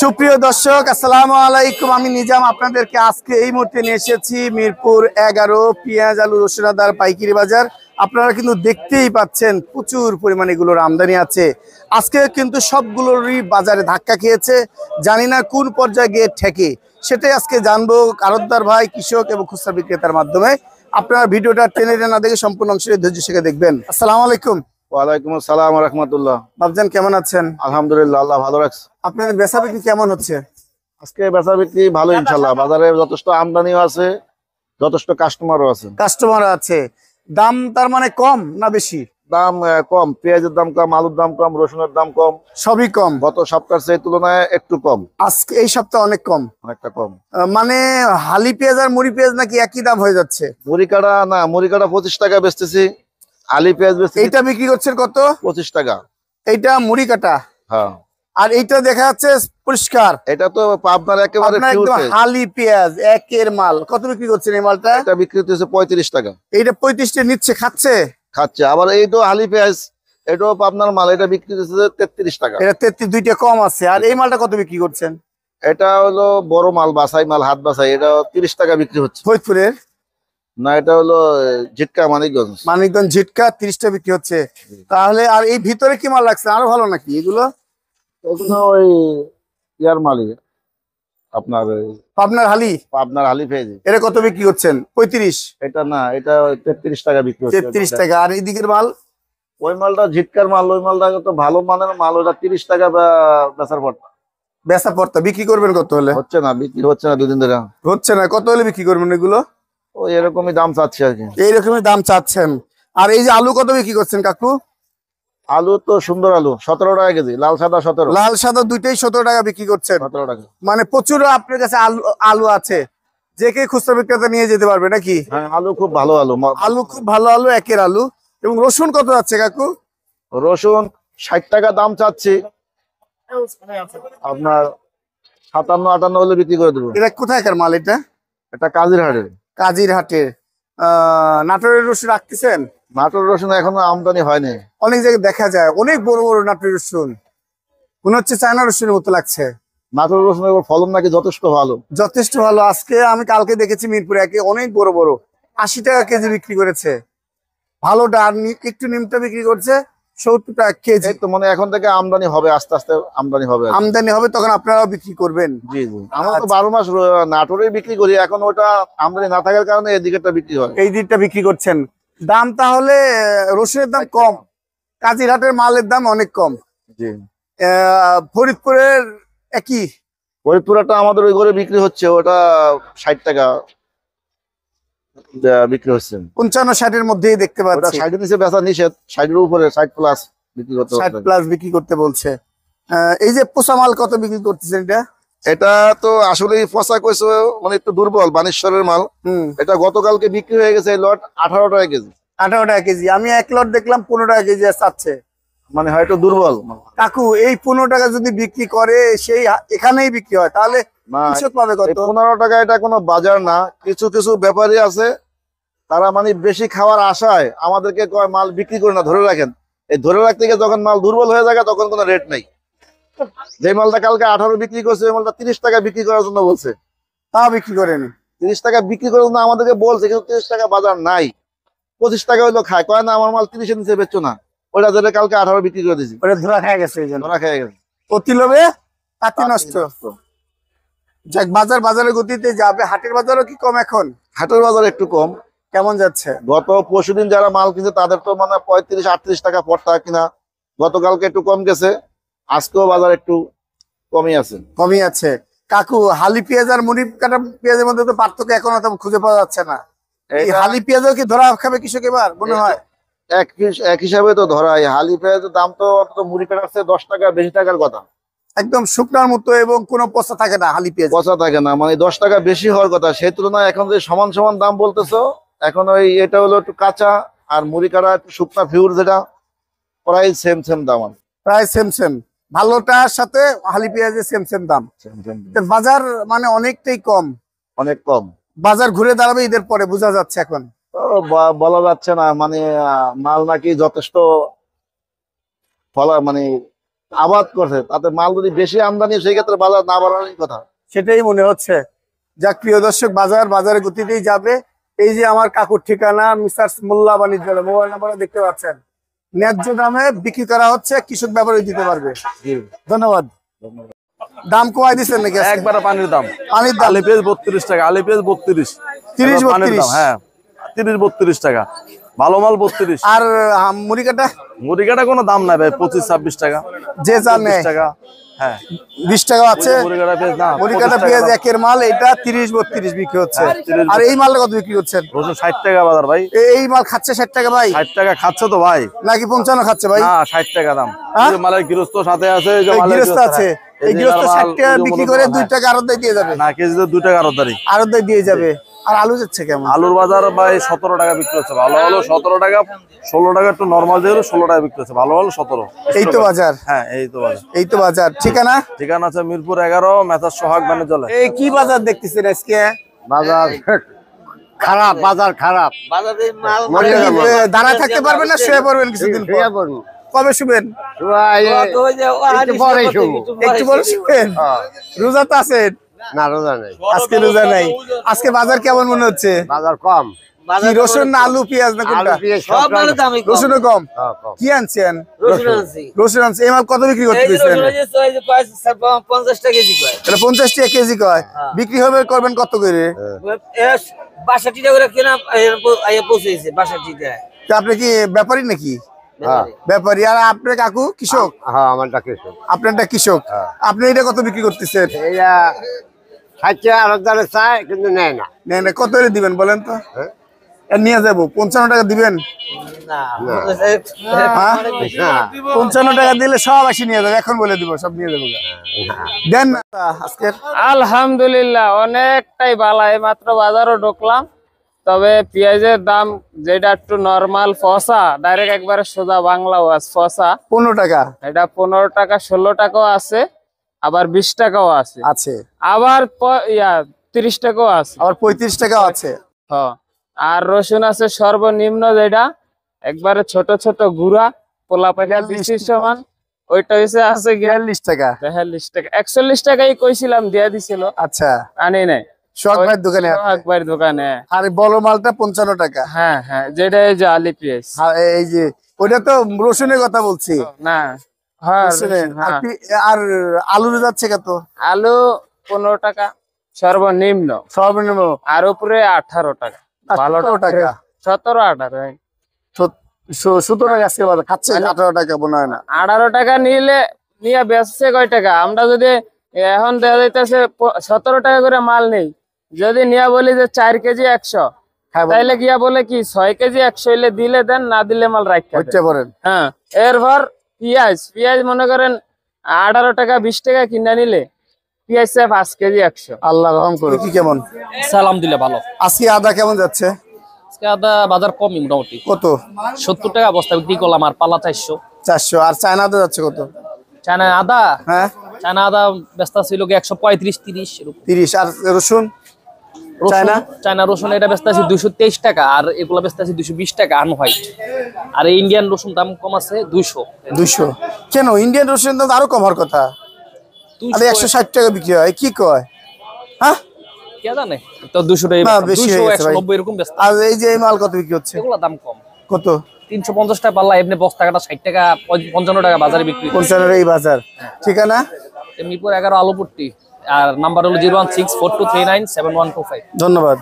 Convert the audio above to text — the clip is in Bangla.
সুপ্রিয় দর্শক, আসসালামু আলাইকুম। আমি নিজাম আপনাদেরকে আজকে এই মুহূর্তে নিয়ে এসেছি মিরপুর 11 পেঁয়াজ আলু রসুন আদার পাইকারি বাজার। আপনারা কিন্তু দেখতেই পাচ্ছেন প্রচুর পরিমাণে এগুলোর আমদানি আছে। আজকে কিন্তু সবগুলোরই বাজারে ধাক্কা খেয়েছে, জানি না কোন পর্যায়ে গিয়ে ঠেকে, সেটাই আজকে জানবো আড়তদার ভাই, কৃষক এবং খুচরা বিক্রেতার মাধ্যমে। আপনারা ভিডিওটা টেনে না দেখে সম্পূর্ণ অংশে ধৈর্য শিখে দেখবেন। আসসালামু আলাইকুম। ওয়ালাইকুম আসসালাম ওয়া রাহমাতুল্লাহ। বাবজান কেমন আছেন? আলহামদুলিল্লাহ, আল্লাহ ভালো রাখছে। আপনাদের বেচা বিক্রি কেমন হচ্ছে? আজকে বেচা বিক্রি ভালো ইনশাআল্লাহ। বাজারে যথেষ্ট আমদানিও আছে, যথেষ্ট কাস্টমারও আছে। কাস্টমার আছে। দাম তার মানে কম না বেশি? দাম কম, পেঁয়াজের দাম কম, আলুর দাম কম, রসুনের দাম কম, সবই কম। গত সপ্তাহের সেই তুলনায় একটু কম। আজকে এই সপ্তাহে অনেক কম, অনেকটা কম। মানে হালি পেঁয়াজ আর মুড়ি পেঁয়াজ নাকি একই দাম হয়ে যাচ্ছে? মুড়ি কাটা না, মুড়ি কাটা 25 টাকা বেচতেছি, আলি পেঁয়াজ বেচতেছি। এইটা বিক্রি করছেন কত? 25 টাকা। এইটা মুড়ি কাটা। হ্যাঁ। আর এইটা দেখা যাচ্ছে পরিষ্কার, এটা তো পাবনার একেবারে একদম হালি পেঁয়াজ, একের মাল। কত বিক্রি করছেন এই মালটা? এটা বিক্রি হচ্ছে 35 টাকা। এইটা 35 নিচ্ছে, খাচ্ছে। আবার এই তো হালি পেঁয়াজ, এটাও পাবনার মাল, এটা বিক্রি হচ্ছে 33 টাকা। এটা 33, দুইটা কম আছে। আর এই মালটা কত বিক্রি করছেন? এটা হলো বড় মাল, বাসাই মাল, হাত বাসাই, এটা 30 টাকা বিক্রি হচ্ছে। ফরিদপুরের না, এটা হলো ঝিটকা মানিকগঞ্জ ঝিটকা 30 বিক্রি হচ্ছে। তাহলে আর এই ভিতরে কি মাল লাগছে আরো ভালো নাকি এগুলো? ওই ইয়ার মালিক আপনার পাবনার হালি পেঁয়াজ। এটা কত বিক্রি করছেন? 35। এটা না, এটা 33 টাকা বিক্রি হচ্ছে। 33 টাকা। আর এইদিকের মাল? ওই মালটা ঝিটকার মাল, ওই মালটা তো ভালো মানের মাল, ওটা 30 টাকা বেচার পড়তা। বেচা পড়তা। বিক্রি করবেন কত হলে? হচ্ছে না, বিক্রি হচ্ছে না, দুদিন ধরে হচ্ছে না। কত হলে বিক্রি করবেন এগুলো? ওই এরকমই দাম চাচ্ছি আর কি। এইরকমই দাম চাচ্ছেন। আর এই যে আলু কত বিক্রি করছেন কাকু? আলু তো সুন্দর আলু 17 টাকা কেজি, লাল সাদা 17। লাল সাদা দুইটাই 17 টাকা বিক্রি করছেন। 17 টাকা। মানে প্রচুর আপনার কাছে আলু আছে, যে কে খুচরা বিক্রেতা নিয়ে যেতে পারবে নাকি? হ্যাঁ, আলু খুব ভালো আলু খুব ভালো আলু, একের আলু। এবং রসুন কত যাচ্ছে কাকু? রসুন 60 টাকা দাম চাচ্ছি, আপনার 57-58 হলে বিক্রি করে দেবো। এটা কোথায়কার মাল? এটা কাজিরহাটের। কাজিরহাটের। নাটোরের রসুন রাখতেছেন? নাটোর রসুন এখনো আমদানি হয়নি। অনেক জায়গায় দেখা যায় অনেক বড় বড় নাটোরের রসুন, মনে হচ্ছে চায়না রসুনের মতো লাগছে। নাটোর রসুনের ফলন নাকি যথেষ্ট ভালো। যথেষ্ট ভালো। আজকে আমি কালকে দেখেছি মিরপুরে অনেক বড় বড় 80 টাকা কেজি বিক্রি করেছে ভালোটা। আর একটু নিমটা বিক্রি করছে 70 টাকা কেজি। তো মানে এখন থেকে আমদানি হবে, আস্তে আস্তে আমদানি হবে, তখন আপনারাও বিক্রি করবেন। জি জি। আমরা তো 12 মাস নাটোরে বিক্রি করি, এখন ওটা আমদানি না থাকার কারণে এই দিকেটা বিক্রি হয়। এই দিকটা বিক্রি করছেন। দাম তাহলে রসুনের দাম কম, কাজিরহাটের মালের দাম অনেক কম। জি। ফরিদপুরের একই? ফরিদপুরটা আমাদের ওই ঘরে বিক্রি হচ্ছে, ওটা 60 টাকা বিক্রি হচ্ছে। 55-60 মধ্যেই দেখতে পাচ্ছি। 60 নিচে বেচা নিষেধ, 60 উপরে 60 প্লাস বিক্রি করতে, 60 প্লাস বিক্রি করতে বলছে। এই যে পোষা মাল কত বিক্রি করতেছেন? এটা তো আসলে পচা কইছে, মানে একটু দুর্বল, বানেশ্বরের মাল। এটা গতকালকে বিক্রি হয়ে গেছে লট 18 টাকা কেজি। 18 টাকা কেজি। আমি এক লট দেখলাম 15 টাকা কেজি চাচ্ছে, মানে হয়তো দুর্বল। কাকু এই 15 টাকা যদি বিক্রি করে, সেই এখানেই বিক্রি হয়, তাহলে কৃষক পাবে কত? 15 টাকা এটা কোনো বাজার না। কিছু কিছু ব্যাপারী আছে, তারা মানে বেশি খাওয়ার আশায় আমাদেরকে কয় মাল বিক্রি করে না, ধরে রাখেন। এই ধরে রাখতে গিয়ে যখন মাল দুর্বল হয়ে যায়, তখন কোনো রেট নেই। যে মালটা কালকে 18 বিক্রি করছে, ওই মালটা 30 টাকা বিক্রি করার জন্য বলছে, তাও বিক্রি করেন। 30 টাকা বিক্রি করার জন্য আমাদেরকে বলছে, কিন্তু 30 টাকা বাজার নাই। 25 টাকা হইলো খায়, কয় না আমার মাল 30-এর নিচে বেচছো না। ওটা যেটা কালকে 18 বিক্রি করে দিয়েছি, ওটা ধরা খেয়ে গেছে। ধরা খেয়ে গেছে। অতি লোভে তাঁতি নষ্ট। যাক, বাজারের গতিতে যাবে। হাটের বাজারও কি কম এখন? হাটের বাজার একটু কম। কেমন যাচ্ছে? গত পরশুদিন যারা মাল কিনছে তাদের তো মানে 35-38 টাকা পড়তা কিনা, গতকালকে একটু কম গেছে, আজকেও বাজার একটু কমই আছে। কাকু, হালি পেঁয়াজ আর মুড়ি কাটা পেঁয়াজের মধ্যে তো পার্থক্য এখনো তো খুঁজে পাওয়া যাচ্ছে না। এই হালি পেঁয়াজও কি ধরা খাবে কৃষক এবার মনে হয়? এক হিসাবে তো ধরাই। হালি পেঁয়াজের দাম তো মুড়ি কাটার চেয়ে 10 টাকা বেশি টাকার কথা। একদম শুকনার মতো, এবং কোনো পচা থাকে না হালি পেঁয়াজ। পচা থাকে না, মানে 10 টাকা বেশি হওয়ার কথা। সেই তুলনায় এখন যে সমান সমান দাম বলতেছো, এখন ওই এটা হলো একটু কাঁচা, আর মুড়ি কাটা একটু শুকনা ফিউর, যেটা প্রায় সেম দাম। প্রায় সেম। ভালোটার সাথে হালি পেঁয়াজের সেম দাম। বাজার মানে অনেকটাই কম, অনেক কম। বাজার ঘুরে দাঁড়াবে ঈদের পরে, বোঝা যাচ্ছে এখন। বলা যাচ্ছে না, মানে মাল নাকি যথেষ্ট মানে আবাদ করছে, তাতে মাল যদি বেশি আমদানি সেই ক্ষেত্রে বাজার না বাড়ানোর কথা। সেটাই মনে হচ্ছে। যাক প্রিয় দর্শক, বাজারের গতিতেই যাবে। এই যে আমার কাকুর ঠিকানা মিস্টার মোল্লা বাণিজ্যালয়, মোবাইল নাম্বার দেখতে পাচ্ছেন। ন্যায্য দামে বিক্রি করা হচ্ছে, কৃষক ব্যাপারী দিতে পারবে। ধন্যবাদ। দাম কমাই দিচ্ছেন নাকি? একবারে পানির দাম। পানির দাম আলি পেঁয়াজ 32 টাকা, আলি পেঁয়াজ 32, 30-32। হ্যাঁ 30-32 টাকা, ভালো মাল 32। আর মুড়ি কাটা? মুড়ি কাটা কোনো দাম নাই ভাই, 25-26 টাকা, যে যা নেয়। 20 টাকা, হ্যাঁ 20 টাকা আছে। মুড়ি কাটা পেঁয়াজ না, মুড়ি কাটা পেঁয়াজ একের মাল, এটা 30-32 বিক্রি হচ্ছে। আর এই মালটা কত বিক্রি করছেন? রসুন 60 টাকা বাজার ভাই। এই মাল খাচ্ছে 60 টাকা ভাই? 60 টাকা খাচ্ছে তো ভাই, নাকি 55 খাচ্ছে ভাই? না 60 টাকা দাম। হ্যাঁ? এই যে মালের গৃহস্থ সাথে আছে, এই যে এই মালের গৃহস্থ আছে, এই গৃহস্থ 60 টাকা বিক্রি করে 2 টাকা আরত দিয়ে যাবে। না, কেজিতে 2 টাকা আরতদারি, আরত দিয়ে যাবে। আর আলু যাচ্ছে কেমন? আলুর বাজার ভাই 17 টাকা বিক্রি হচ্ছে, ভালো হলো 17 টাকা, 16 টাকা একটু নরমাল দিয়ে 16 টাকা বিক্রি হচ্ছে, ভালো হলো 17। এই তো বাজার। হ্যাঁ এই তো বাজার। এই তো বাজার। ঠিকানা? ঠিকানা আছে মিরপুর 11, মেসার সোহাগ বাণিজ্যালয়। এই কি বাজার দেখতেছেন আজকে? বাজার খারাপ, বাজার খারাপ। দাঁড়ায় থাকতে পারবেন না শুয়ে পড়বেন কিছুদিন পর? কবে শুবেন? একটু পরে শুবেন? রোজা তো আছেন? না, রোজা নেই, আজকে রোজা নাই। আজকে বাজার কেমন মনে হচ্ছে? বাজার কম। কি রসুন না আলু পেঁয়াজ না কোনটা? আলু পেঁয়াজ সব দামই কম। রসুনও কম। কম। কি আনছেন? রসুন আনছি। রসুন আনছে। এই মাল কত বিক্রি করতে এই যে দিচ্ছেন? রসুন এই যে 50 টাকা কেজি কয়। তাহলে 50 টাকা কেজি কয়। বিক্রি হবে করবেন কত করে? 62 টাকা করে কিনা আইয়া পৌঁছেছে 62 টাকা। তা আপনি কি ব্যাপারী নাকি? ব্যাপারী। আর আপনার কাকু কৃষক? হ্যাঁ, আমারটা কৃষক। আপনারটা কৃষক। আপনি এটা কত বিক্রি করতেছেন? এইটা 60 টাকা আরো দামে চায়, কিন্তু নেয় না। না না, কত করে দিবেন বলেন তো? এর নিয়ে যাবো 55 টাকা দিবেন? না, হ্যাঁ? না, 55 টাকা দিলে সব আসি নিয়ে যাবে, এখন বলে দিব সব নিয়ে যাবো। দেন না আজকের। আলহামদুলিল্লাহ অনেকটাই ভালো। এই মাত্র বাজারও ঢুকলাম, তবে পেঁয়াজের দাম যেটা একটু নরমাল ফসা, ডাইরেক্ট একবারে সোজা বাংলা ওয়াজ ফসা, 15 টাকা এটা 15 টাকা, 16 টাকাও আছে, আবার 20 টাকাও আছে, আছে, আবার 30 টাকাও আছে, আবার 35 টাকাও আছে। হ্যাঁ। আর রসুন আছে সর্বনিম্ন যেটা একবারে ছোট ছোট গুড়া পোলা পাখা বৃষ্টির সমান, ওইটা হইছে আছে 42 টাকা। 42 টাকা। 41 টাকাই কইছিলাম, দিয়া দিছিল, আচ্ছা, আনি নাই। সোহাগ ভাইয়ের দোকানে আছে। একবার দোকানে। আর এই বড় মালটা 55 টাকা। হ্যাঁ হ্যাঁ, যেটা এই যে আলি পেঁয়াজ। আর এই যে ওটা তো রসুনের কথা বলছি। না, হ্যাঁ রসুনের। আর হ্যাঁ। আর আলুর যাচ্ছে কত? আলু 15 টাকা সর্বনিম্ন, সর্বনিম্ন। আর উপরে 18 টাকা, ভালো 17 টাকা। 17-18 17 টাকা আজকে বাজার খাচ্ছে, 18 টাকা মনে হয় না। 18 টাকা নিয়ে বেচছে কয় টাকা? আমরা যদি এখন দেওয়া যাইতেছে 17 টাকা করে মাল নেই, যদি নিয়ে বলি যে 4 কেজি 100, তাইলে গিয়া বলে কি 6 কেজি 100 হইলে দিলে দেন, না দিলে মাল রাখতে হচ্ছে পড়েন। হ্যাঁ। এরপর পেঁয়াজ মনে করেন 18 টাকা 20 টাকা কিনা নিলে পেঁয়াজ 5 কেজি 100। আল্লাহ রহম করে। কি কেমন আলহামদুলিল্লাহ ভালো। আজকে আদা কেমন যাচ্ছে? আজকে আদা বাজার কমই মোটামুটি, কত? 70 টাকা বস্তা বিক্রি করলাম, আর পাল্লা 400। 400। আর চায়না আদা যাচ্ছে কত? চায়না আদা, হ্যাঁ চায়না আদা ব্যস্ত ছিল 135-30 এরকম। 30। আর রসুন? চায়না? চায়না রসুন এটা ব্যস্ত আছে 223 টাকা, আর এগুলো ব্যস্ত আছে 220 টাকা আনহোয়াইট। আর ইন্ডিয়ান রসুন দাম কম আছে 200। 200 কেন? ইন্ডিয়ান রসুন দাম আরো কম হওয়ার কথা। আরে 160 টাকা বিক্রি হয়, কি কয়? হ্যাঁ, কে জানে, তো 200 টাকা, না, বেশি হয়ে গেছে ভাই। 190 এরকম ব্যস্ত। আর এই যে এই মাল কত বিক্রি হচ্ছে? এগুলো দাম কম, কত? 350 টাকা পাল্লা, এমনি বস্তা কাটা 60 টাকা 55 টাকা বাজারে বিক্রি। 55 এই বাজার। ঠিকানা? মিরপুর 11 আলুপট্টি, আর নাম্বার হলো 01642397125। ধন্যবাদ।